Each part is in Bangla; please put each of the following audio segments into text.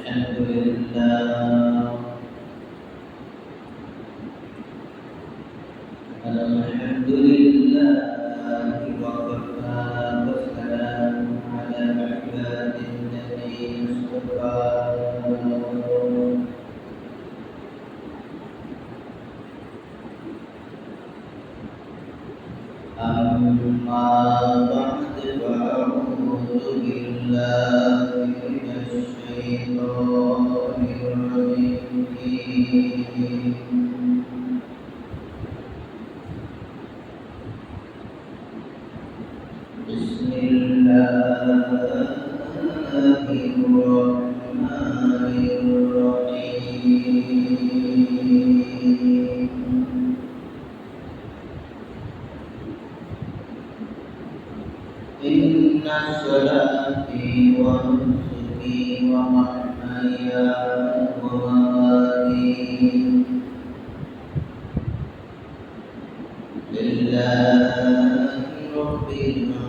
الحمد لله الحمد لله وكفى والسلام على عباد الذين اصطفى أما بعد فأعوذ بالله من الشيطان الرجيم بسم الله الرحمن الرحيم إن صلاتي ونسكي ومحياي ومماتي لله رب العالمين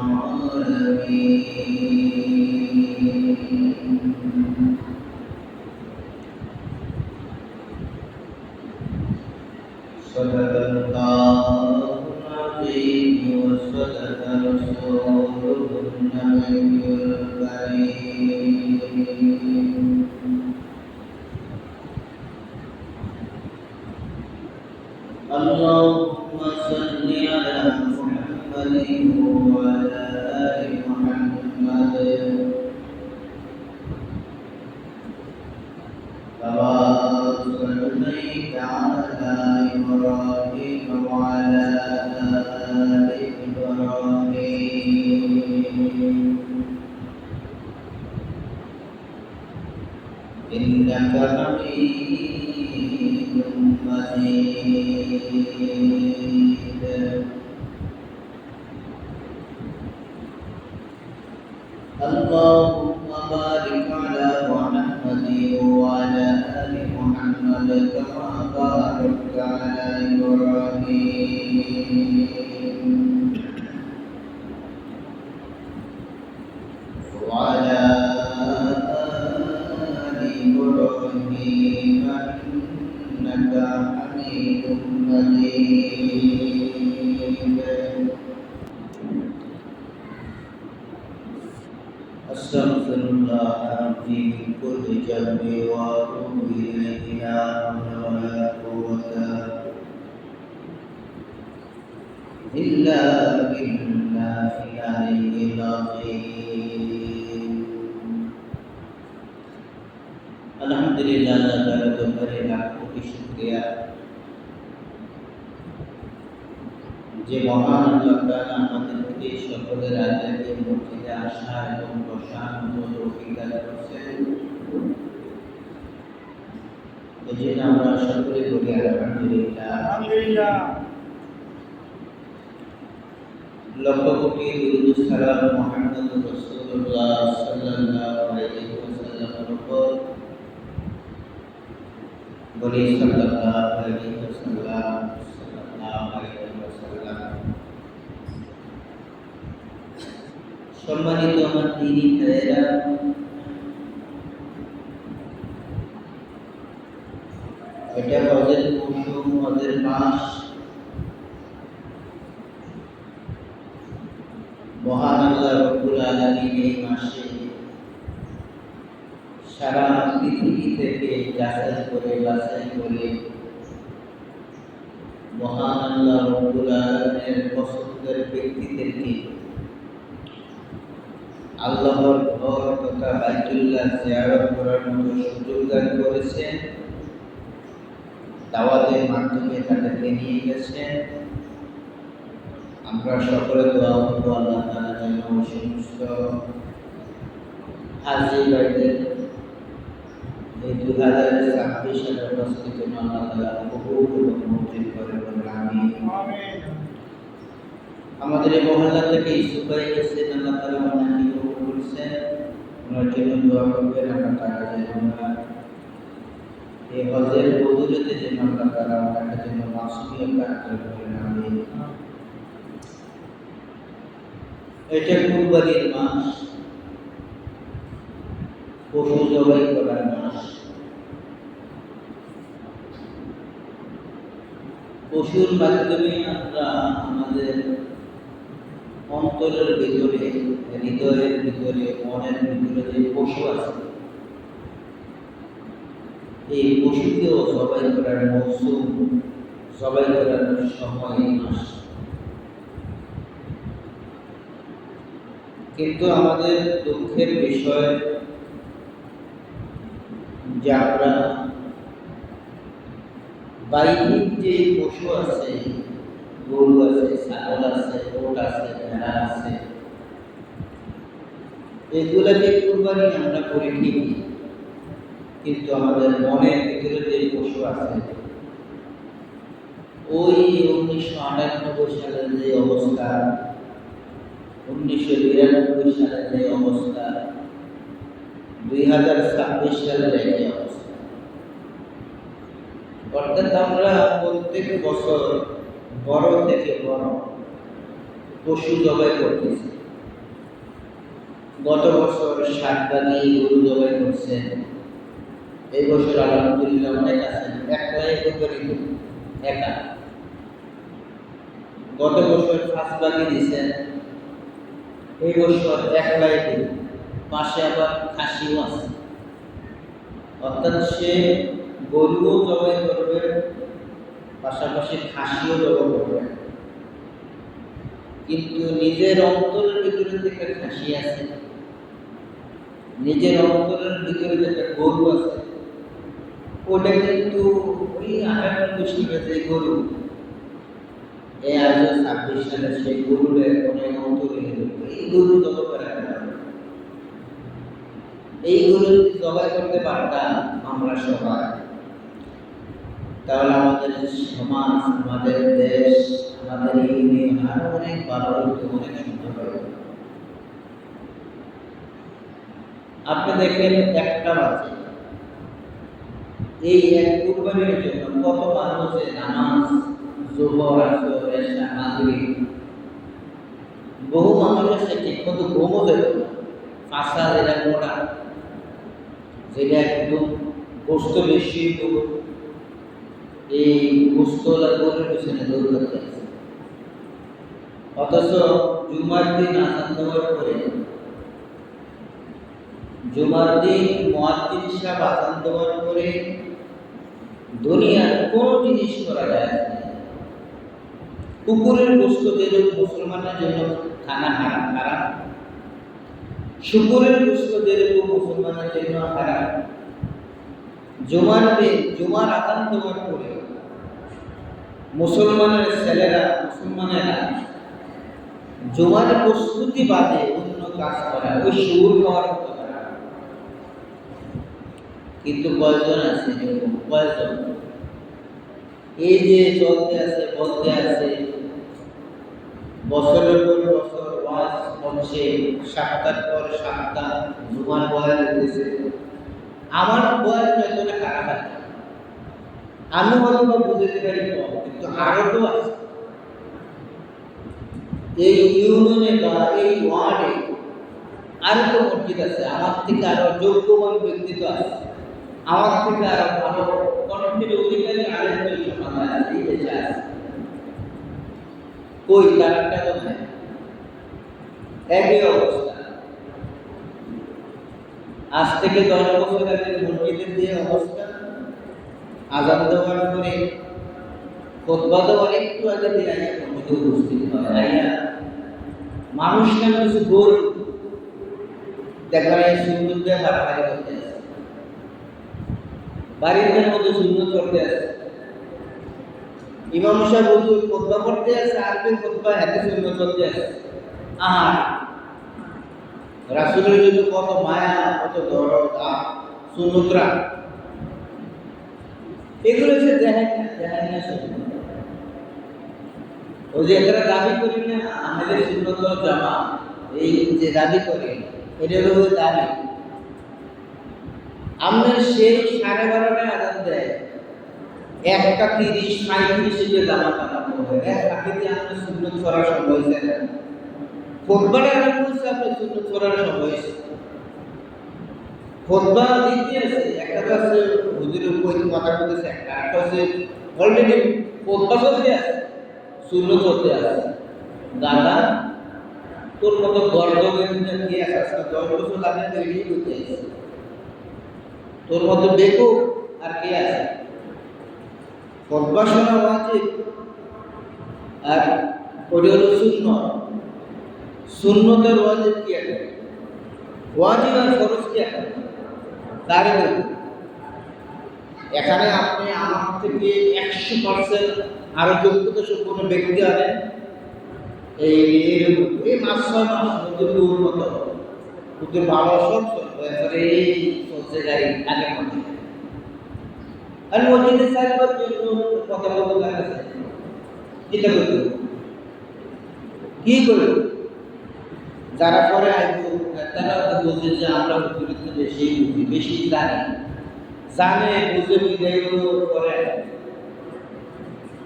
صدق الله العظيم وصدق رسوله النبي الكريم اللهم صل على محمد وعلى آل محمد كما صليت على إبراهيم وعلى آل إبراهيم إنك حميد مجيد اللهم بارك على محمد وعلى آل محمد كما باركت على إبراهيم وعلى آل إبراهيم إنك حميد مجيد أستغفر الله في كل جنب وأتوب إليه لا حول ولا قوة إلا بالله العلي العظيم الحمد لله আল্লাহ তাআলা দরবারে লাখ কোটি শুকরিয়া যে মহান আল্লাহ তাআলা আমাদেরকে সকলের আগে মসজিদে আসা এবং বসার মতো তৌফিক দান করেছেন। এজন্য আমরা সকলে বলি আলহামদুলিল্লাহ। আলহামদুলিল্লাহ। লক্ষ কোটি দুরূদ সালাম মুহাম্মদ রাসূলুল্লাহ সাল্লাল্লাহু আলাইহি ওয়াসাল্লামের উপর বলি সাল্লাল্লাহু আলাইহি ওয়াসাল্লাম সাল্লাল্লাহু আলাইহি ওয়াসাল্লাম। সম্মানিত আমার দিনী ভাইয়েরা, এটা হজের মৌসুম, হজের মাস। মহান আল্লাহ রব্বুল আলামিন এই মাসে সারা পৃথিবী থেকে যাচাই করে বাছাই করে মহান আল্লাহ রব্বুল আলামিনের পছন্দের ব্যক্তিদেরকে আল্লাহর ঘর তথা বাইতুল্লাহ জিয়ারত করার মতো সুযোগ দান করেছেন। দাওয়াতের মাধ্যমে তাদেরকে নিয়ে গেছেন। আমরা সকলে দোয়া করব আল্লাহ তাআলা যেন সমস্ত হাজী ভাইদের এই 2026 সালের প্রস্তুতির জন্য আল্লাহ তাআলা কবুল এবং মঞ্জুর করে বলেন আমিন। আমাদের এই মহল্লা থেকে ইসুফ ভাই এসেছেন, আল্লাহ তাআলা ওনাকে কবুল করেছেন। ওনার জন্য দোয়া করবেন। আমরা টাকা যেন আমরা এই হজের বদৌলতে যেন আল্লাহ তাআলা ওনাকে যেন মাসুমিয়ত দান করে বলেন আমিন। এটা কুরবানির মাস। পশু জবাই করার মাস। পশুর মাধ্যমে আমরা আমাদের অন্তরের ভিতরে, হৃদয়ের ভিতরে, মনের ভিতরে যে পশু আছে, এই পশুকেও জবাই করার মৌসুম, জবাই করার সময় মাস। কিন্তু আমাদের দুঃখের বিষয় যে আমরা বাহ্যিক যে পশু আছে, গরু আছে, ছাগল আছে, ওট আছে, ভেড়া আছে, এগুলাকে কুরবানি আমরা করি ঠিকই, কিন্তু আমাদের মনের ভিতরে যে পশু আছে, ওই 1998 সালের যে অবস্থা, 1992 সালের যে অবস্থা, 2026 সালের একই অবস্থা। অর্থাৎ আমরা প্রত্যেক বছর বড় থেকে বড় পশু জবাই করতেছি। গত বছর 7 ভাগে গরু জবাই করছেন, এই বছর আলহামদুলিল্লাহ অনেক আছেন, একলাই করে একা। গত বছর 5 ভাগে দিয়েছেন, এই বছর একলাই দিন, পাশে আবার খাসিও আছে। অর্থাৎ সে গরুও জবাই করবে, পাশাপাশি খাসিও জবাই করবে, কিন্তু নিজের অন্তরের ভিতরে থেকে খাসি আছে, নিজের অন্তরের ভিতরে যেটা গরু আছে, ওটা কিন্তু ওই 98 সালে যে গরু, এই আজ 26 সালে সেই গরুর অনেক অন্তরে এই গরু জবাই করা, এই গরু জবাই করতে পারতাম আমরা সবাই, তাহলে আমাদের সমাজ, আমাদের দেশ, আমাদের ইউনিয়ন আরো অনেক ভালো হতো, অনেক সুন্দর হবে। আপনি দেখেন একটা বাচ্চা এই এক কুরবানির জন্য কত মানুষের নামাজ, জোহর, আসর, এশা, মাগরিব, বহু মানুষ আছে ঠিক মতো ঘুমও দেবে না, ফাঁসা যেটা মোটা, যেটা একদম গোস্ত বেশি, এই গোস্তলা গরুর পিছনে দৌড়াতে আছে। অথচ জুমার দিন আজান দেওয়ার পরে, জুমার দিন মুয়াজ্জিন সাহেব আজান দেওয়ার পরে দুনিয়ার কোন জিনিস করা যায় না। কুকুরের গোস্ত যেরকম মুসলমানের জন্য খানা হারাম, শুকুরের গোস্ত যেরকম মুসলমানের জন্য হারাম, জুমার দিন জুমার আজান দেওয়ার পরে মুসলমানের ছেলেরা, মুসলমানেরা জুমার প্রস্তুতি বাদে অন্য কাজ করে, ওই শুকুর খাওয়ার মতো করে। কিন্তু কয়জন আছে এরকম, কয়জন এই যে চলতে আছে, বলতে আছে, বছরের পর বছর ওয়াজ হচ্ছে, সপ্তাহ পর সপ্তাহ জুমার বয়ান হইতেছে। আমার বয়ান যতটা খারাপ আছে, আমি হয়তো বুঝতে পারি কম, কিন্তু আরো তো আছে। এই ইউনিয়নে বা এই ওয়ার্ডে আরো তো মসজিদ আছে, আমার থেকে আরো যোগ্যবান ব্যক্তি তো আছে, আমার থেকে আরো ভালো কণ্ঠের অধিকারী আরেকজন সমাজ আছে, এই দেশে আছে। কই তারটা তো নাই, একই অবস্থা। আজ থেকে 10 বছর আগে মসজিদের যে অবস্থা, আজান দেওয়ার পরে খুতবা দেওয়ার একটু আগে দিয়ে আইয়া মসজিদে উপস্থিত হয়, আইয়া মানুষ কেন কিছু গোল দেখা যায় সুন্দর দিয়ে হারাহারি করতে আছে, বাড়ির মধ্যে সুন্দর করতে আছে, ইমাম সাহেব হুজুর খুতবা করতে আছে, আরবির খুতবা হাতে সুন্দর করতে আছে। রাসূলের জন্য কত মায়া, কত দরদ, সুন্নতরা, এগুলো সে দেখেন না শুধু। ওই যে এরা দাবি করি না আমাদের সুন্নত জামা, এই যে দাবি করে, এটা হলো দাবি। আমরা সেই 12:30টায় আজান দেয়, 1:30, 35 জামা কাপড় পরে, আগে আমরা সুন্নত করার সময় হয়েছে না, খুতবাটা আরম্ভ হয়েছে আপনার সুন্নত করার সময় হয়েছে। খুতবা দিতে আছে, একটা তো আছে হুজুরের কই কথা বলতেছে, একটা আছে অলরেডি খুতবা চলতে আছে, সুন্নাত চলতে আছে। দাদা তোর মতো গর্দবের কি আছে, আজকে 10 বছর লাগে বেরিয়ে দিতে আছে, তোর মতো দেখো আর কে আছে? খুতবা শোনা ওয়াজিব, আর ওটা হলো সুন্নত। সুন্নতের ওয়াজিব কি আছে? ওয়াজিব আর ফরজ কি আছে? তার এখানে আপনি আমার থেকে 100% আরো যোগ্যতা সম্পন্ন ব্যক্তি আছেন, এই মাস 6 মাস নতুন মতো কিন্তু ভালো সব চলবে, এই চলছে গাড়ি আগের মধ্যে। আর মসজিদের সাইবার জন্য কথা বলতে লাগছে, চিন্তা করতে কি করবে? যারা পরে আইবো তারা তো বলছে যে আমরা হুজুরের বেশি বুঝি, বেশি জানে বুঝে বুঝে করে।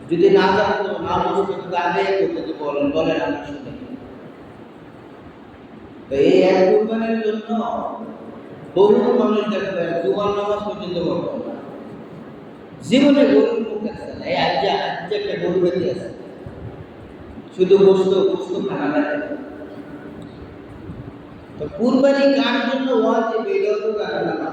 যদি না জানতো না বুঝতো তাহলে করতে বলেন বলেন আমরা শুনি। তো এই এক কুরবানির জন্য বহু মানুষ দেখবেন জুমার নামাজ পর্যন্ত করতো না, জীবনে গরুর মুখে আছে না, এই আজ একটা গরু বেঁধে আছে, শুধু গোস্ত গোস্ত খানা লাগে। তো কুরবানি কার জন্য ওয়াজিব এটাও তো জানে না।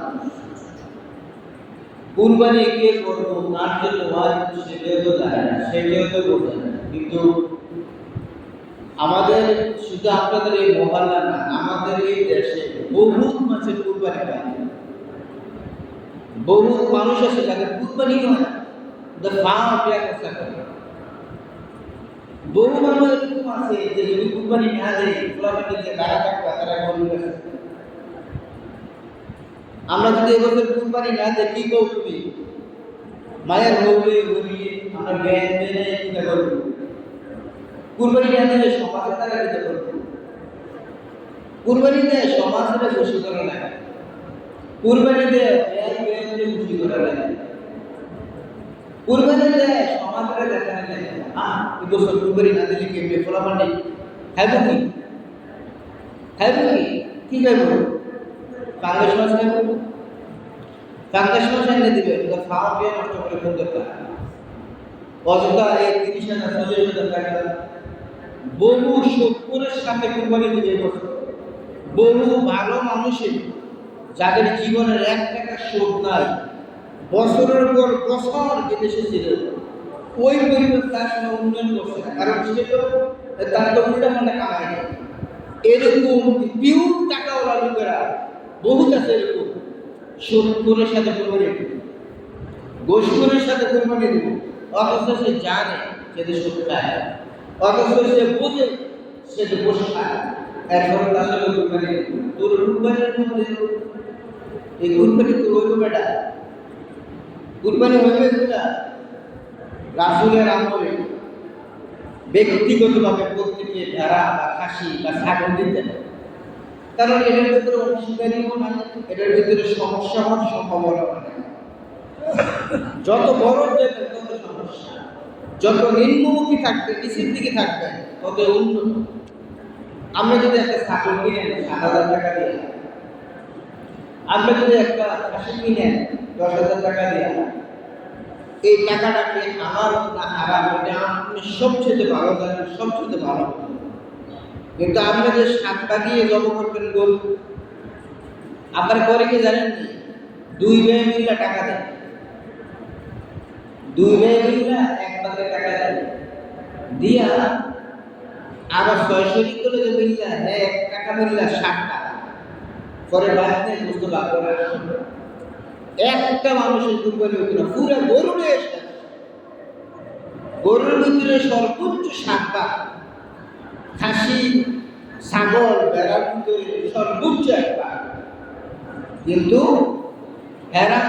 কুরবানি কে করবো কার জন্য ওয়াজিব সেটাও তো জানে না, সেটাও তো বোঝে না। কিন্তু আমাদের শুধু আপনাদের এই মহল্লা না, আমাদের এই দেশে বহুত মানুষের কুরবানি পায়, বহুত মানুষ আছে যাদের কুরবানি হয় না, বহু মানুষ এরকম আছে যে যদি কুরবানি না দেয় কুরবানিতে যে কারা থাকবে তারা গরিব আছে। আমরা যদি এবছর কুরবানি না দেয় কি করব? তুমি মায়ের বউলে বলি আমরা ব্যাংক দেনে চিন্তা করব, কুরবানি না দিলে সমাজের তারা দিতে করবো, কুরবানি দেয় সমাজের খুশি করা লাগে, কুরবানি দেয় ব্যাংক খুশি করা লাগে, কুরবানি দেয় সমাজের দেখা লাগে। এবছর কুরবানি না দিলে কেমনে ফলাফল নেই, খাইব কি? খাইব কি খাইব? কাঙ্গাস মাছ খাইব, কাঙ্গাস মাছ এনে দিবে, খাওয়া পেয়ে নষ্ট করে কোন দরকার? অযথা এই 30,000 40,000 টাকা বহু শত্রুরের সাথে কুরবানি দিবে এবছর। বহু ভালো মানুষের যাদের জীবনের 1 টাকা শোধ নাই, বছরের পর বছর বিদেশে ছিল, ওই পরিবার তার সঙ্গে উন্নয়ন করছে না, কারণ সে তো তার তো উল্টা মানে কামাই নেই। এরকম পিউর টাকাওয়ালা লোকেরা বহুত আছে, এরকম শত্রুরের সাথে কুরবানি দিবে, গোশগুরের সাথে কুরবানি দিবে, অথচ সে জানে সে শত্রু খায়, অথচ সে বোঝে সে যে বসে খায়, এরপরে তার সাথে কুরবানি দিবে। তোর কুরবানির মধ্যে এই কুরবানি তোর হইব বেটা, কুরবানি হইবে না। রাসূলের আমলে ব্যক্তিগতভাবে প্রত্যেকে ভেড়া বা খাসি বা ছাগল দিতেন, কারণ এটার ভিতরে অংশীদারিও নাই, এটার ভিতরে সমস্যা হওয়ার সম্ভাবনা নাই। যত বড় দেবেন তত সমস্যা, যত নিম্নমুখী থাকবে নিচের দিকে থাকবে তত উন্নত। আমরা যদি একটা ছাগল কিনেন 7,000 টাকা দিয়ে, আমরা যদি একটা খাসি কিনেন 10,000 টাকা দিয়ে, এই টাকাটাকে আমার না হারাম এটা আপনি সবচেয়ে ভালো জানেন, সবচেয়ে ভালো। কিন্তু আপনি যে 7 বাগিয়ে জমা করবেন গরু, আপনার পরে কি জানেন? 2 ভাই মিলে টাকা দেন, 2 ভাই মিলে 1 ভাগে টাকা দেন, দিয়া আরো 600 করে যে মিলে 1 টাকা মিলে 60 টাকা পরে বাড়িতে বুঝতে ভাগ করে আসবে। একটা মানুষের কুরবানি হতো না, পুরো গরুরে এসে গরুর ভিতরে সর্বোচ্চ 7 ভাগ, খাসি ছাগল ভেড়ার ভিতরে সর্বোচ্চ 1 ভাগ, কিন্তু এরা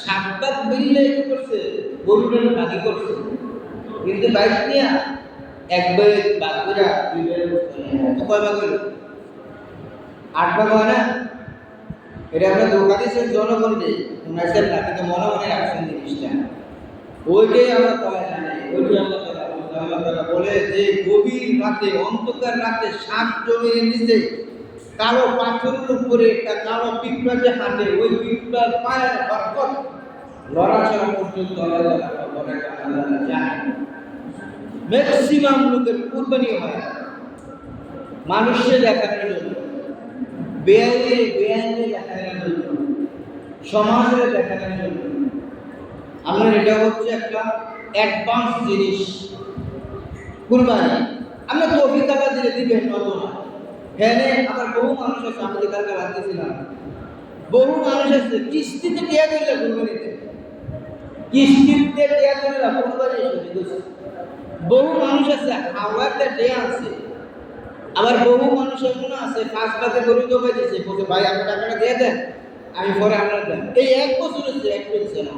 7 ভাগ মিললে কি করছে? গরুরের ভাগি করছে, কিন্তু বাইক নিয়ে 1 ভাগ ভাগ করে 2 ভাগ কয় ভাগ হইল? 8 ভাগ হয় না? এটা আমরা দোকানিসের জনগণকে শুনাইছেন না, কিন্তু মনে মনে রাখছেন জিনিসটা। ওইটাই আমরা কয় জানি, ওইটাই আমরা বলে যে গভীর রাতে অন্ধকার রাতে 7 জমির নিচে কালো পাথরের উপরে একটা কালো পিঁপড়া যে হাঁটে, ওই পিঁপড়ার পায়ের বরকত লড়াচড়া পর্যন্ত আল্লাহ জানে। ম্যাক্সিমাম লোকের কুরবানি হয় মানুষকে দেখানোর জন্য, বেআইনে দেখানোর জন্য, সমাজে দেখানোর জন্য। আপনার এটা হচ্ছে একটা অ্যাডভান্স জিনিস কুরবানি। আমরা তো অভিজ্ঞতা দিলে দিবেন নত না। হ্যাঁ, আমার বহু মানুষ আছে, আমি যেখানে রাখতেছিলাম, বহু মানুষ আছে কিস্তিতে টিয়া দিলে কুরবানিতে, কিস্তিতে টিয়া দিলে কুরবানি এসে। বহু মানুষ আছে হাওয়াতে টিয়া আছে, আবার বহু মানুষ এমন আছে পাঁচ বাজে গরু জমে দিয়েছে, বলছে ভাই আপনি টাকাটা দিয়ে দেন, আমি পরে আপনার দেন। এই এক বছর হচ্ছে এক পেয়েছে না,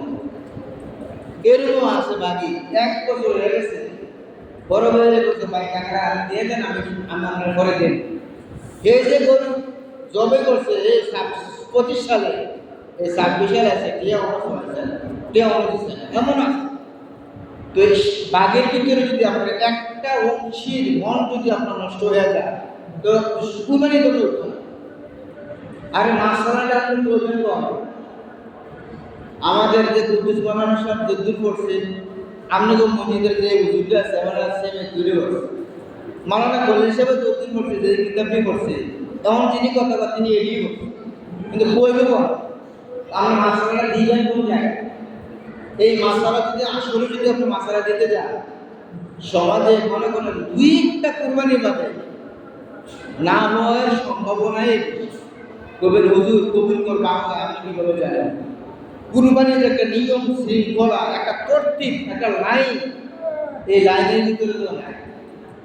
এরকম আছে বাকি 1 বছর হয়ে গেছে, বড় হয়ে বলছে ভাই টাকাটা দিয়ে দেন, আমি আপনার পরে দেন। এই যে গরু জবে করছে এই 25 সালে, এই 26 সালে আছে টিয়া দিচ্ছে না, এমন আছে। তো এই বাঘের ভিতরে যদি আপনার একটা অংশীর মন যদি আপনার নষ্ট হয়ে যায়, তো কুরবানি তো উঠবে না। আর মাসালাটা আপনি বলবেন কম, আমাদের যে কুদ্দুস বানানো সব দূর করছে, আপনি তো মসজিদের যে হুজুরটা আছে আমরা সেমে দূরে করছে, মাওলানা খলিল হিসেবে দূর করছে, যে কিতাবটি করছে, তখন তিনি কথা তিনি এড়িয়ে করছে, কিন্তু বইবে কম আপনি মাসালাটা দিবেন কোন জায়গায়। এই মাসালা যদি আসলে যদি আপনি মাসালা দিতে যান, সমাজে মনে করেন 2টা কুরবানি পাবে না হওয়ার সম্ভাবনাই কবির হুজুর কবির কর বাংলা আপনি কিভাবে জানেন? কুরবানির একটা নিয়ম শৃঙ্খলা, একটা তরতিব, একটা লাইন, এই লাইনের ভিতরে তো নাই।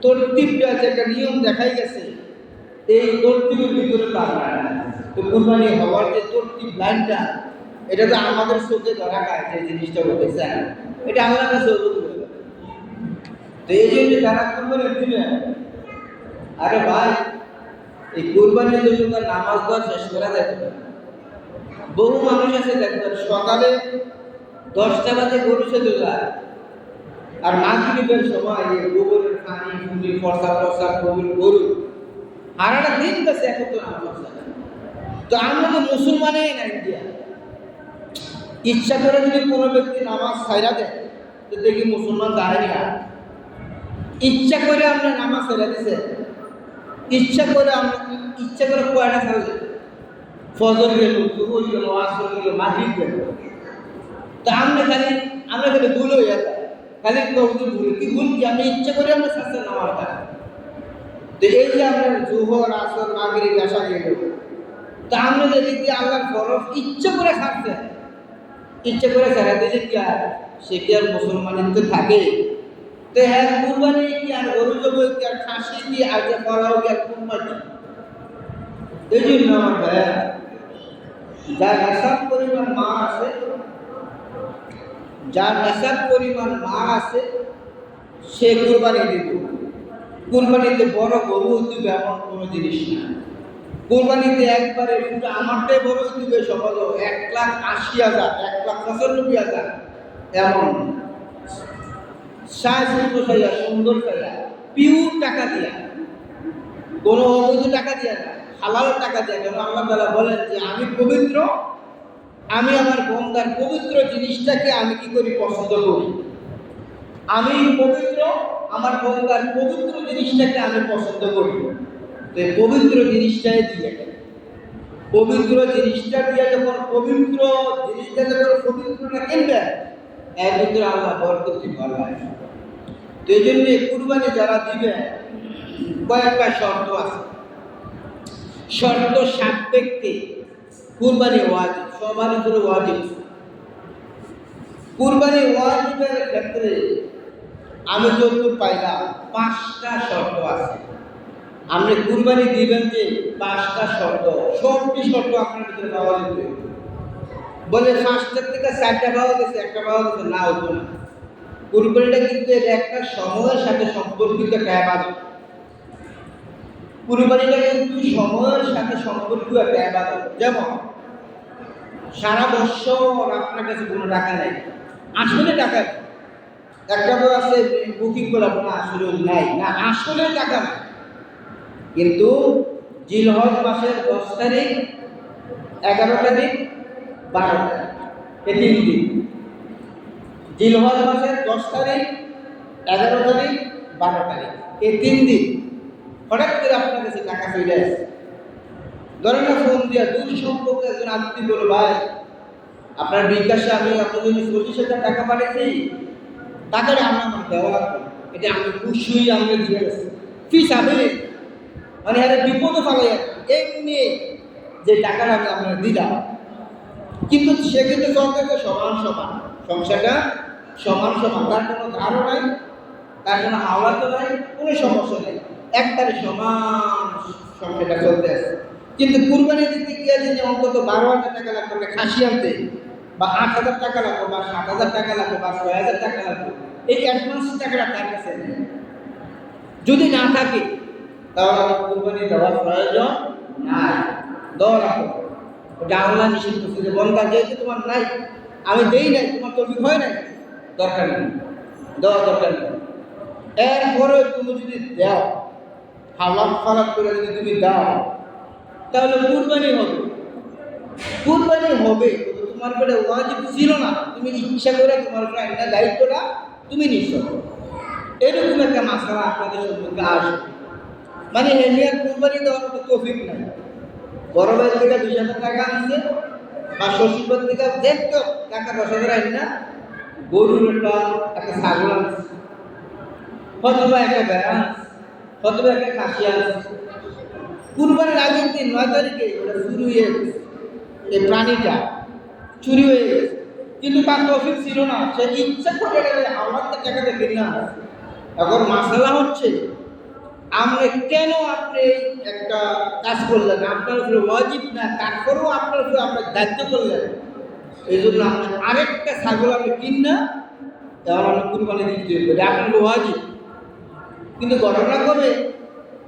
তরতিবটা যে একটা নিয়ম দেখাই গেছে, এই তরতিবের ভিতরে তো আমরা তো কুরবানি হওয়ার যে তরতিব লাইনটা, এটা তো আমাদের চোখে ধরা খায় যে জিনিসটা হতেছে, এটা আল্লাহর কাছে অনুরোধ। তো এই জন্য যারা কুরবানি দিবে, আরে ভাই এই কুরবানির জন্য নামাজ দেওয়া শেষ করা যায় না। বহু মানুষ আছে দেখবেন সকালে 10টা বাজে গরু সেতে যায়, আর মাগরিবের সময় এই গোবরের পানি ফুলি ফর্সা গরু সারাটা দিন কাছে একত্র নামাজ। তো আমরা তো মুসলমানেই না ইন্ডিয়া, ইচ্ছা করে যদি কোনো ব্যক্তি নামাজ ছাইরা দেয় তো দেখি মুসলমান দাঁড়ায় না। ইচ্ছা করে আমরা নামাজ ছাইরা দিছে, ইচ্ছা করে কয়টা ছাড়লে ফজর গেল, দুপুর গেল, আসর গেল, মাগরিব গেল, তা আমরা খালি ভুল হয়ে যায়, খালি ভুল কি ভুল কি আমি ইচ্ছা করে আমরা শাস্ত্র নামাজটা। তো এই যে আমরা জোহর আসর মাগরিব এশা গেল, তা আমরা যদি আল্লাহর ফরজ ইচ্ছা করে ছাড়ছে, ইচ্ছা করে ছাড়া দিলে কি আর সে কি আর মুসলমানের তো থাকে? তো হ্যাঁ কুরবানি কি আর গরু জব কি আর খাসি কি আর যে করাও কি আর কুরবানি? এই জন্য আমার ভাইয়া যার নেশাব পরিমাণ মা আছে, যার নেশাব পরিমাণ মা আছে, সে কুরবানি দিব। কুরবানিতে বড় গরু দিবে এমন কোনো জিনিস না। কুরবানিতে একবারে পুরো আমারটাই বড় দিবে সমাজ 1,80,000, 1,95,000 এমন সুন্দর চাইয়া পিওর টাকা দিয়া, কোনো অবৈধ টাকা দিয়া না, হালাল টাকা দিয়া। কেন আল্লাহ তাআলা বলেন যে আমি পবিত্র, আমি আমার বন্দার পবিত্র জিনিসটাকে আমি কি করি পছন্দ করি, আমি পবিত্র, আমার বন্দার পবিত্র জিনিসটাকে আমি পছন্দ করি। তো এই পবিত্র জিনিসটাই দিয়ে, পবিত্র জিনিসটা দিয়ে যখন পবিত্র জিনিসটা যখন পবিত্রটা কিনবে, এর ভিতরে আল্লাহ বরকত দিবেন। তো এই জন্য কুরবানি যারা দিবে কয়েকটা শর্ত আছে, শর্ত সাপেক্ষে কুরবানি ওয়াজিব, সবার উপরে ওয়াজিব। কুরবানি ওয়াজিবের ক্ষেত্রে আমি যতটুকু পাইলাম 5টা শর্ত আছে। আপনি কুরবানি দিবেন যে 5টা শর্ত, সবটি শর্ত আপনার ভিতরে পাওয়া যাবে। বলে 5টার থেকে 4টা পাওয়া গেছে, 1টা পাওয়া গেছে, না হতো না। কুরবানিটা কিন্তু একটা সময়ের সাথে সম্পর্কিত একটা ইবাদত। কুরবানিটা কিন্তু সময়ের সাথে সম্পর্কিত একটা ইবাদত। যেমন সারা বছর আপনার কাছে কোনো টাকা নেই, আসলে টাকা একটা আছে বুকিং করলাম না, আসলে নাই, না আসলে টাকা নাই, কিন্তু জিলহজ মাসের 10 তারিখ, 11 তারিখ, 12 তারিখ, এই 3 দিন। জিলহজ মাসের 10 তারিখ, 11 তারিখ, 12 তারিখ, এই 3 দিন হঠাৎ করে আপনার কাছে টাকা চলে আসে। ধরেন না, ফোন দিয়া দূর সম্পর্ক একজন আত্মীয় বলো, ভাই আপনার বিকাশে আমি আপনার জন্য 40,000 টাকা পাঠিয়েছি, টাকাটা আমার দেওয়া লাগবে, এটা আমি খুশি আমরা দিয়ে গেছি ফি সাবে, মানে আরে বিপদে ফেলাই এমনি যে টাকাটা আমি আপনার দিলাম। কিন্তু সে কিন্তু চলতেছে সমান সমান, সংসারটা সমান সমান, তার কোনো ধারও নাই, তার কোনো হাওয়াতো নাই, কোনো সমস্যা নেই, একবারে সমান সংসারটা চলতে আছে। কিন্তু কুরবানি দিতে গিয়ে যে অন্তত 12,000 টাকা লাগবে খাসি আনতে, বা 8,000 টাকা লাগবে, বা 7,000 টাকা লাগবে, বা 6,000 টাকা লাগবে, এই অ্যাডভান্স টাকাটা তার কাছে নেই। যদি না থাকে তাহলে আমার কুরবানি দেওয়ার প্রয়োজন নাই, দেওয়া লাগবে। ওটা আল্লাহ নিষেধ করছে যে বন্ধা যেহেতু তোমার নাই, আমি দেই নাই, তোমার তৌফিক হয় নাই, দরকার নেই, দেওয়া দরকার নেই। এরপরে তুমি যদি দাও, হালাত ফালাত করে যদি তুমি দাও, তাহলে কুরবানি হবে। কুরবানি হবে, তোমার উপরে ওয়াজিব ছিল না, তুমি ইচ্ছা করে তোমার উপরে একটা দায়িত্বটা তুমি নিচ্ছ। এরকম একটা মাসলা আপনাদের সম্পর্কে আসবে, মানে হেলিয়ার কুরবানি দেওয়ার মতো তৌফিক নাই। বড় ভাইয়ের থেকে 2,000 টাকা আনছে, বা শ্বশুর থেকে দেখতো টাকা 10,000 আনি না, গরুর একটা ছাগল আনছে, হয়তোবা একটা বেড়া আনছে, হয়তোবা একটা খাসি আনছে। কুরবানির আগের দিন 9 তারিখে ওটা চুরি হয়ে গেছে, এই প্রাণীটা চুরি হয়ে গেছে, কিন্তু তার তৌফিক ছিল না, সে ইচ্ছা করে আমার টাকাটা কিনে আনছে। এখন মাসালা হচ্ছে, আপনি কেন আপনি একটা কাজ করলেন, আপনার উপরে ওয়াজিব না, তারপরেও আপনার উপরে আপনার দায়িত্ব করলেন, এই জন্য আপনি আরেকটা ছাগল আপনি কিনা তাহলে আপনি কুরবানি দিতে হবে, এটা আপনার ওয়াজিব। কিন্তু ঘটনা করে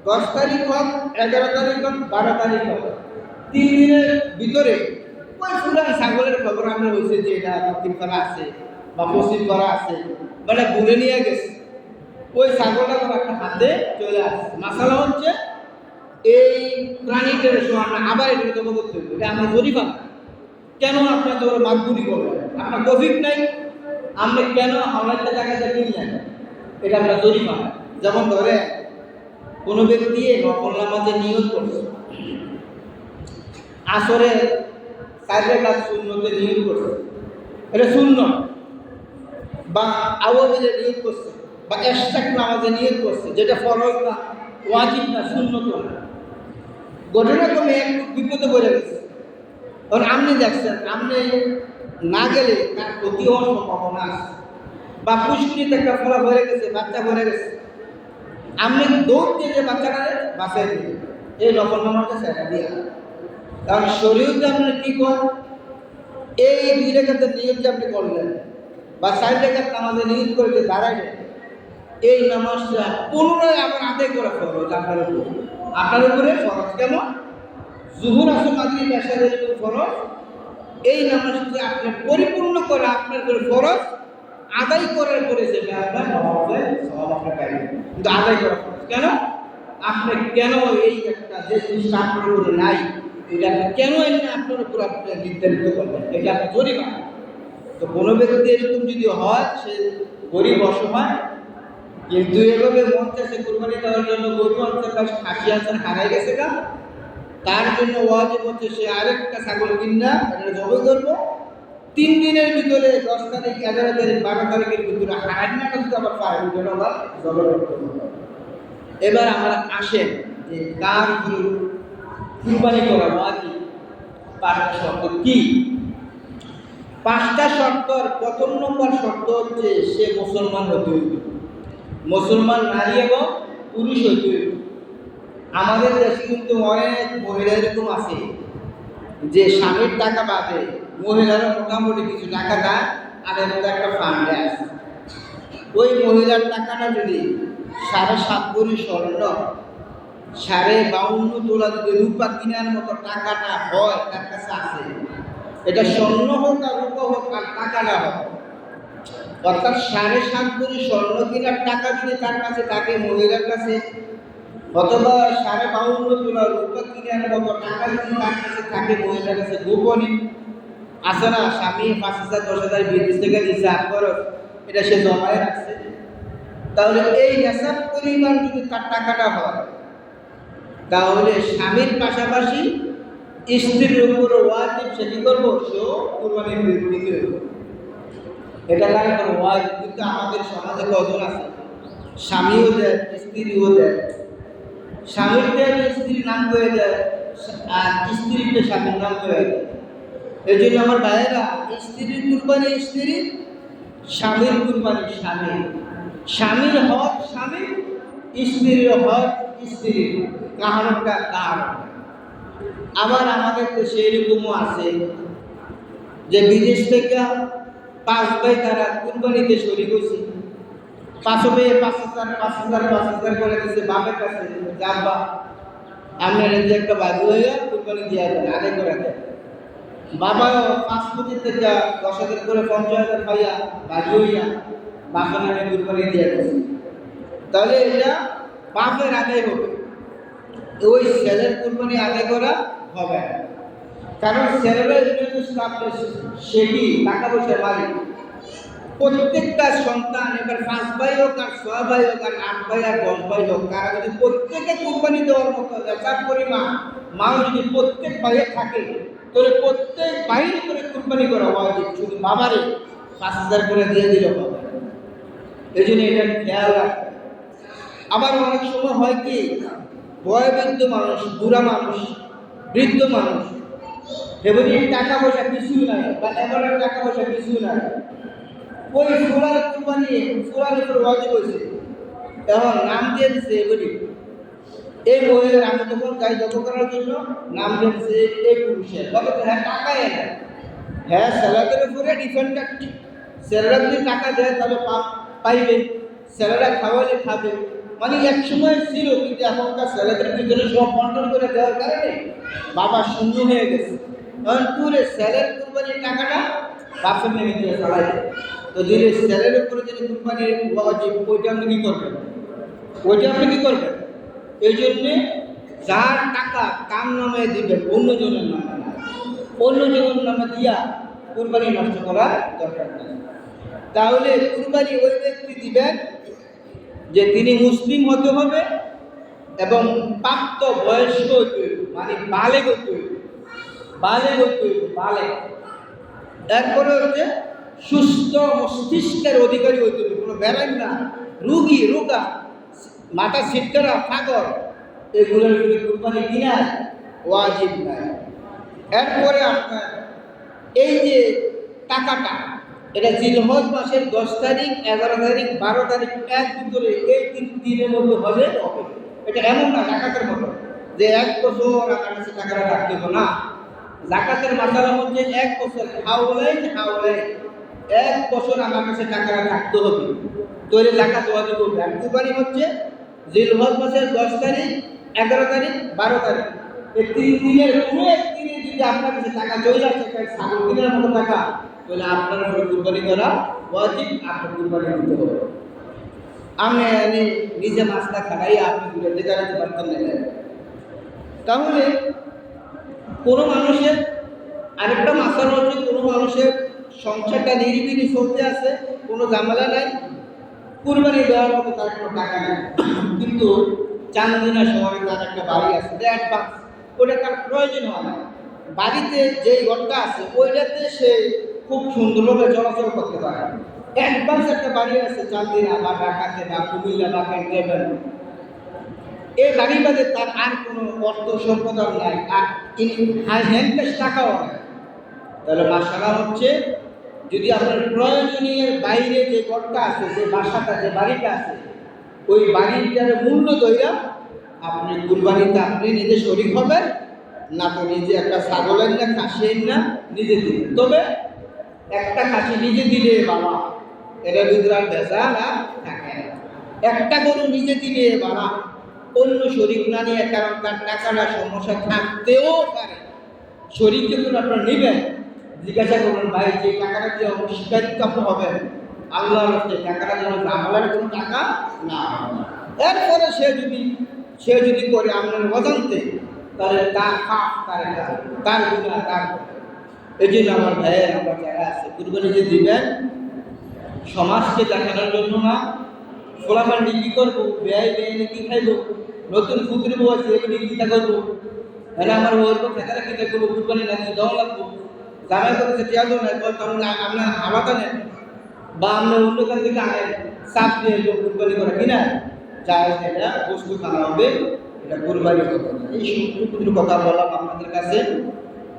10 তারিখ হোক, 11 তারিখ হোক, 12 তারিখ হোক, 3 দিনের ভিতরে ওই পুরান ছাগলের খবর আমরা হয়েছে যে এটা দক্ষিণ পাড়া আছে বা পশ্চিম পাড়া আছে, মানে ঘুরে নিয়ে গেছে, ওই ছাগলটা একটা হাতে চলে আসছে। মাসালা হচ্ছে এই প্রাণীটার আমরা আবার এটা জমা করতে হবে, এটা আমরা জরিফা। কেন আপনার তো মাতবুরি করবেন, আপনার তৌফিক নাই, আপনি কেন হাওলাইতে টাকাটা কিনলেন, এটা আমরা জরিফা। যেমন ধরে কোনো ব্যক্তি নফল নামাজে নিয়ত করছে, আসরে 4 রাকাত সুন্নতে নিয়ত করছে, এটা সুন্নত, বা আওয়াজে নিয়ত করছে, বা ইশরাক নামাজে নিয়ত করছে, যেটা ফরজ না, ওয়াজিব না, সুন্নত না। ঘটনাক্রমে এক বিপদে পড়ে গেছে। কারণ আপনি দেখছেন, আপনি না গেলে তার ক্ষতি হওয়ার সম্ভাবনা আছে, বা পুষ্করিতে একটা ফলা ভরে গেছে, বাচ্চা ভরে গেছে, আপনি দৌড় দিয়ে যে বাচ্চাটা বাঁচাই দিবেন, এই নফল নামাজটা সেটা দিয়ে। কারণ শরীয়তে আপনি কি করেন, এই 2 রাকাতের নিয়ত যে আপনি করলেন, বা 4 রাকাত নামাজে নিয়ত করে যে দাঁড়াইলেন, এই নামাজটা পুনরায় আবার আদায় করা ফরজ আপনার উপরে ফরজ। কেমন জুহুর, আসর, মাগরিব, এশার এর ফরজ, এই নামাজটি আপনি পরিপূর্ণ করে আপনার উপরে ফরজ, আদায় করার পরে যেটা আপনার সওয়াব আপনি পাইবেন, কিন্তু আদায় করা ফরজ। কেন আপনি কেন এই একটা যে জিনিসটা আপনার উপরে নাই, এটা আপনি কেন এনে আপনার উপর আপনি নির্ধারিত করবেন, এটা আপনি জরিমানা। তো কোনো ব্যক্তি এরকম যদি হয়, সে গরিব অসহায়, কিন্তু এভাবে মন চাষে কুরবানি দেওয়ার জন্য গরু আনছে, খাসি আনছেন, হারাই গেছে গা, তার জন্য ওয়াজিব হচ্ছে সে আরেকটা ছাগল কিনা এটা জবাই করবো। 3 দিনের ভিতরে 10 তারিখ, 11 তারিখ, 12 তারিখের ভিতরে হারাইনাটা যদি আবার পায়, ওইটা আবার জবাই করতে হবে। এবার আমরা আসেন যে কার কুরবানি করা ওয়াজিব, 5টা শর্ত কি? 5টা শর্তর প্রথম নম্বর শর্ত হচ্ছে সে মুসলমান হতে হবে, মুসলমান নারী এবং পুরুষ হইতে হবে। আমাদের দেশে কিন্তু অনেক মহিলা এরকম আছে যে স্বামীর টাকা বাদে মহিলারা মোটামুটি কিছু টাকা দেয়, আর এর মধ্যে একটা ফান্ডে আছে। ওই মহিলার টাকাটা যদি 7.5 ভরি স্বর্ণ, 52 তোলা যদি রূপা কেনার মতো টাকাটা হয়, তার কাছে আছে, এটা স্বর্ণ হোক আর রূপা হোক আর টাকাটা হোক, অর্থাৎ 7.5 ভরি স্বর্ণ কেনার টাকা যদি তার কাছে থাকে, মহিলার কাছে, অথবা 52.5 তোলা রূপা কিনে আনার মতো টাকা যদি তার কাছে থাকে, মহিলার কাছে গোপনে আছে না, স্বামী 5,000 10,000 বিদেশ থেকে দিচ্ছে খরচ, এটা সে জমায় রাখছে, তাহলে এই নেশাব পরিমাণ যদি তার টাকাটা হয়, তাহলে স্বামীর পাশাপাশি স্ত্রীর উপর ওয়াজিব সে কি করবো, সেও কুরবানি দিতে হবে। এটা লাগে ওয়াজিব। কিন্তু আমাদের সমাজে কজন আছে স্বামীও দেয় স্ত্রীও দেয়, স্বামীর দেয় স্ত্রীর নাম করে দেয়, আর স্ত্রীকে স্বামীর নাম করে দেয়। এই জন্য আমার ভাইয়েরা, স্ত্রীর কুরবানি স্ত্রীর, স্বামীর কুরবানি স্বামীর, স্বামীর হক স্বামীর, স্ত্রীর হক স্ত্রীর, কারণটা কারণ। আবার আমাদের তো সেরকমও আছে যে বিদেশ থেকে 5 ভাই তারা কুরবানিতে শরীক হয়েছে, 5 ভাই 5,000 করে দিচ্ছে বাপের কাছে, যাবা আপনার যে একটা বাজু হইয়া কুরবানি দিয়ে দেন, আদায় করে দেন। বাবাও 5 কোটি থেকে 10,000 করে 50,000 পাইয়া বাজু হইয়া বাপের নামে কুরবানি দিয়ে দেন। তাহলে এটা বাপের আদায় হবে, ওই ছেলের কুরবানি আদায় করা হবে না। কারণ ছেলেরা সে কি টাকা পয়সা মালিক, প্রত্যেকটা সন্তান, এবার 5 ভাই হোক আর 6 ভাই হোক আর 8 ভাই আর 10 ভাই হোক, তারা যদি প্রত্যেকে কুরবানি দেওয়ার মতো যার পরিমাণ মাল যদি প্রত্যেক ভাইয়ে থাকে, তাহলে প্রত্যেক ভাইয়ের করে কুরবানি করা উচিত, শুধু বাবারে 5,000 করে দিয়ে দিলে হবে। এই জন্য এটা খেয়াল রাখবে। আবার অনেক সময় হয় কি, বয়োবৃদ্ধ মানুষ, বুড়া মানুষ, বৃদ্ধ মানুষ, এবারে টাকা পয়সা কিছুই নাই, বা এবারে টাকা পয়সা কিছুই নাই, ওই ফুলার কুরবানি ফুলার উপর ওয়াজিব হয়েছে, এখন নাম দিয়ে দিচ্ছে এবারে এই মহিলার, আমি তখন গাই জব করার জন্য নাম দিয়েছে এই পুরুষের, তবে হ্যাঁ টাকাই না, হ্যাঁ স্যালাদের উপরে ডিফেন্ড, স্যালারা যদি টাকা দেয় তাহলে পাইবে, স্যালারা খাওয়ালে খাবে, মানে এক সময় ছিল, কিন্তু এখনকার স্যালাদের ভিতরে সব বন্টন করে দেওয়ার কারণে বাবা শূন্য হয়ে গেছে। কারণ পুরে স্যালার কুরবানির টাকাটা বাপের নেমে দিয়ে চালাই, তো যদি স্যালার উপরে যদি কুরবানির ওয়াজিব, ওইটা আপনি কী করবেন, ওইটা আপনি কী করবেন? এই জন্যে যার টাকা কার নামে দিবেন, অন্যজনের নামে না, অন্যজনের নামে দিয়া কুরবানি নষ্ট করার দরকার নেই। তাহলে কুরবানি ওই ব্যক্তি দিবেন যে তিনি মুসলিম হতে হবে এবং প্রাপ্ত বয়স্ক হতে হইব, মানে বালেগ হতে হইব, বালেগ হতে হইব, বালেগ। এরপরে হচ্ছে সুস্থ মস্তিষ্কের অধিকারী হতে হবে, কোনো বেড়াই না, রুগী রোগা, মাথা ছিটকারা, পাগল, এগুলোর যদি কুরবানি কিনা ওয়াজিব নাই। এরপরে আপনার এই যে টাকাটা, এটা জিলহজ মাসের 10 তারিখ, 11 তারিখ, 12 তারিখ, এক ভিতরে এই 3 দিনের মধ্যে হলে হবে। এটা এমন না জাকাতের মতো যে 1 বছর আমার কাছে টাকাটা রাখতে হবে না। জাকাতের মাসালা হচ্ছে 1 বছর, হাওলাইন 1 বছর আমার কাছে টাকাটা রাখতে হবে, তৈরি জাকাত ওয়াজিব হবে। আর কুরবানি হচ্ছে জিলহজ মাসের 10 তারিখ, 11 তারিখ, 12 তারিখ, এই 3 দিনের কোনো এক দিনে যদি আপনার কাছে টাকা চলে আসে, ছাগল দিনের মতো টাকা, তাহলে আপনার উপরে কুরবানি করা ওয়াজিব, আপনার কুরবানি দিতে হবে। আমি নিজে মাছটা খাটাই আপনি ঘুরে দেখাতে পারতেন না। তাহলে কোনো মানুষের আরেকটা মাসাল হচ্ছে, কোনো মানুষের সংসারটা নিরিবিলি চলতে আছে, কোনো ঝামেলা নাই, কুরবানি দেওয়ার মতো তার কোনো টাকা নেই, কিন্তু চান্দিনা শহরে তার একটা বাড়ি আছে, অ্যাডভান্স, ওটা তার প্রয়োজন হয় না। বাড়িতে যেই ঘরটা আছে ওইটাতে সে খুব সুন্দরভাবে চলাচল করতে পারে। অ্যাডভান্স একটা বাড়ি আছে চান্দিনা বা ঢাকাতে বা কুমিল্লা বা ক্যান্টনমেন্ট, এই বাড়ি বাদে তার আর কোনো অর্থ সম্পদ নাই, আর হ্যান্ডক্যাশ টাকাও নাই। তাহলে মাসালা হচ্ছে, যদি আপনার প্রয়োজনীয় বাইরে যে ঘরটা আছে, যে বাসাটা, যে বাড়িটা আছে, ওই বাড়িটার মূল্য দইরা আপনি কুরবানিতে আপনি নিজে শরীক হবেন না, তো নিজে একটা ছাগলের না, খাসির না, নিজে দিবেন। তবে একটা খাসি নিজে দিলে বাবা, এটার ভিতরে আর ভেজা না থাকে না। একটা গরু নিজে দিলে বাবা, অন্য শরীক না নিয়ে, কারণ তার টাকাটা সমস্যা থাকতেও পারে, শরীক যখন আপনার নেবেন, জিজ্ঞাসা করবেন ভাই যে টাকাটা দিয়ে অস্বীকারিত হবেন, আল্লাহর হচ্ছে টাকাটা যেন আমলের কোনো টাকা না। এরপরে সে যদি সে যদি করে আপনার অজান্তে, তাহলে তার পাপ তার গুনাহ তার। এই জন্য আমার ভাইয়ের আমার যারা আছে কুরবানি যে দিবেন সমাজকে দেখানোর জন্য না, ফলাফান্ডি কি করবো, ব্যয় ব্যয় কি খাইবো, নতুন পুত্র বউ আছে এগুলি চিন্তা করবো, তাহলে আমার ওর খেতারা কিনে করবো, কুরবানি নাকি দেওয়া লাগবো, জামাই করতেছে টিয়া দেবো না, তখন আপনার হাওয়াটা নেন বা আমরা অন্য কাছ থেকে আনেন, চাপ দিয়ে কুরবানি করা কিনা যায়, এটা বস্তু খাওয়া হবে, এটা কুরবানি হবে না। এই সূত্র কথা বললাম আপনাদের কাছে।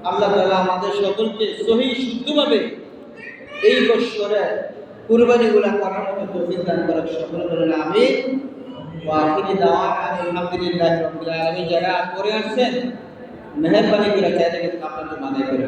আল্লাহ তাআলা আমাদের সকলকে সহি শুদ্ধভাবে এই বৎসরে কুরবানিগুলো করার মতো তৌফিক দান করার সকলে বলেন আমিন। ওয়া আখিরি দাওয়ানা আলহামদুলিল্লাহি রাব্বিল আলামিন। যারা করে আসছেন মেহেরবানি করে চাইলে আপনাদের মাথায় করে